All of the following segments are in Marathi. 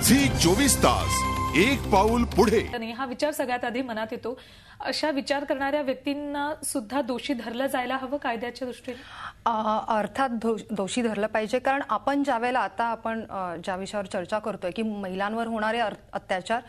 झी 24 तास एक पाऊल पुढे। आणि हा विचार सगळ्यात आधी मनात येतो, अशा विचार करणाऱ्या व्यक्तींना सुद्धा दोषी धरलं जायला हवं कायद्याच्या दृष्टीने। अर्थात दोषी धरलं पाहिजे, कारण आपण ज्यावेळेला आता आपण ज्या विषयावर चर्चा करतोय की महिलांवर होणारे अत्याचार,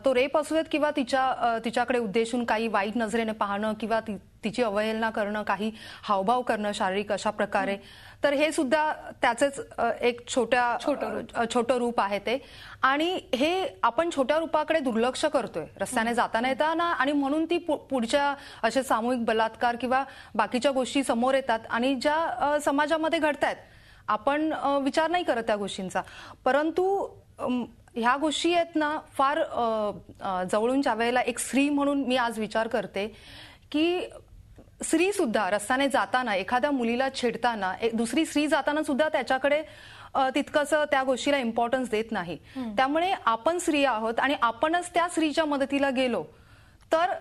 तो रेप असू देत किंवा तिच्याकडे उद्देशून काही वाईट नजरेने पाहणं किंवा तिची अवहेलना करणं, काही हावभाव करणं शारीरिक अशा प्रकारे, तर हे सुद्धा त्याचेच एक छोटं रूप आहे ते। आणि हे आपण छोट्या रूपाकडे दुर्लक्ष करतोय रस्त्याने जाताना येताना, आणि म्हणून ती पुढच्या असे सामूहिक बलात्कार किंवा बाकीच्या गोष्टी समोर येतात आणि ज्या समाजामध्ये घडतायत आपण विचार नाही करत त्या गोष्टींचा। परंतु ह्या गोष्टी आहेत ना फार जवळून ज्यावेळेला एक स्त्री म्हणून मी आज विचार करते की स्त्री सुद्धा रस्त्याने जाताना एखाद्या मुलीला छेडताना दुसरी स्त्री जाताना सुद्धा त्याच्याकडे तितकंसं त्या गोष्टीला इम्पॉर्टन्स देत नाही। त्यामुळे आपण स्त्री आहोत आणि आपणच त्या स्त्रीच्या मदतीला गेलो तर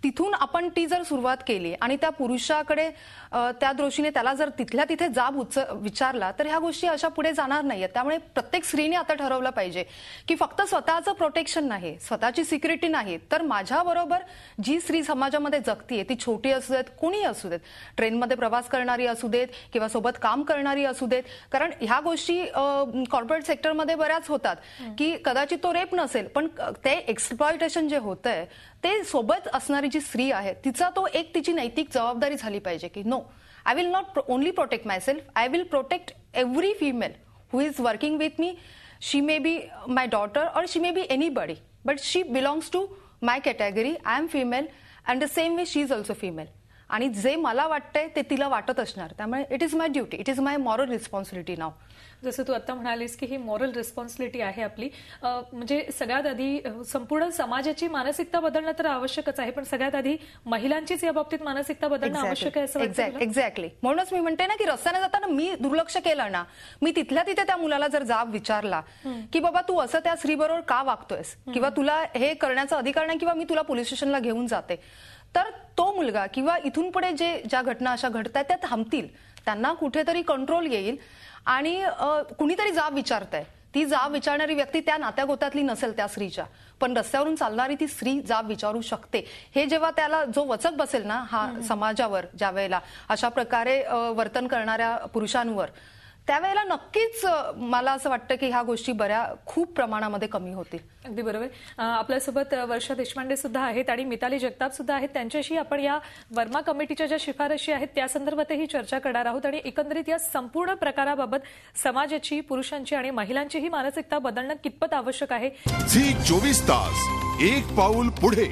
तिथून आपण ती जर सुरुवात केली आणि त्या पुरुषाकडे त्या दृष्टीने त्याला जर तिथल्या तिथे जाब विचारला तर ह्या गोष्टी अशा पुढे जाणार नाहीयेत। त्यामुळे प्रत्येक स्त्रीने आता ठरवलं पाहिजे की फक्त स्वतःचं प्रोटेक्शन नाही, स्वतःची सिक्युरिटी नाही, तर माझ्याबरोबर जी स्त्री समाजामध्ये जगतीये ती छोटी असू देत, कोणी असू देत, ट्रेनमध्ये प्रवास करणारी असू देत किंवा सोबत काम करणारी असू देत, कारण ह्या गोष्टी कॉर्पोरेट सेक्टरमध्ये बऱ्याच होतात की कदाचित तो रेप नसेल पण ते एक्सप्लॉयटेशन जे होतंय ते सोबत असणारी जी स्त्री आहे तिचा तो एक तिची नैतिक जबाबदारी झाली पाहिजे की no, I will not only protect myself, I will protect every female who is working with me. She may be my daughter और she may be anybody, but she belongs to my category, I am female and the same way she is also female. आणि जे मला वाटतंय ते तिला वाटत असणार, त्यामुळे it is my duty, it is my moral responsibility नाव। जसं तू आता म्हणालीस की ही मॉरल रिस्पॉन्सिबिलिटी आहे आपली, म्हणजे सगळ्यात आधी संपूर्ण समाजाची मानसिकता बदलणं तर आवश्यकच आहे, पण सगळ्यात आधी महिलांचीच या बाबतीत मानसिकता बदलणं आवश्यक आहे असं वाटतं। एक्झॅक्टली, म्हणूनच मी म्हणते ना की रस्त्याने जाताना मी दुर्लक्ष केलं ना, मी तिथल्या तिथे त्या मुलाला जर जाब विचारला की बाबा तू असं त्या स्त्रीबरोबर का वागतोयस किंवा तुला हे करण्याचा अधिकार नाही किंवा मी तुला पोलीस स्टेशनला घेऊन जाते, तर तो मुलगा किंवा इथून पुढे ज्या घटना अशा घडतायत त्या थांबतील, त्यांना कुठेतरी कंट्रोल येईल आणि कुणीतरी जाब विचारताय, ती जाब विचारणारी व्यक्ती त्या नात्यागोत्यातली नसेल त्या स्त्रीच्या, पण रस्त्यावरून चालणारी ती स्त्री जाब विचारू शकते। हे जेव्हा त्याला जो वचक बसेल ना हा समाजावर, ज्या वेळेला अशा प्रकारे वर्तन करणाऱ्या पुरुषांवर, त्यावेळेला नक्कीच मला असं वाटतं की ह्या गोष्टी खूप प्रमाणामध्ये कमी होतील। अगदी बरोबर। आपल्यासोबत वर्षा देशपांडे सुद्धा आहेत आणि मिताली जगताप सुद्धा आहेत, त्यांच्याशी आपण या वर्मा कमिटीच्या ज्या शिफारशी आहेत त्या संदर्भातही चर्चा करणार आहोत आणि एकंदरीत या संपूर्ण प्रकाराबाबत समाजाची, पुरुषांची आणि महिलांचीही मानसिकता बदलणं कितपत आवश्यक आहे। झी 24 तास एक पाऊल पुढे।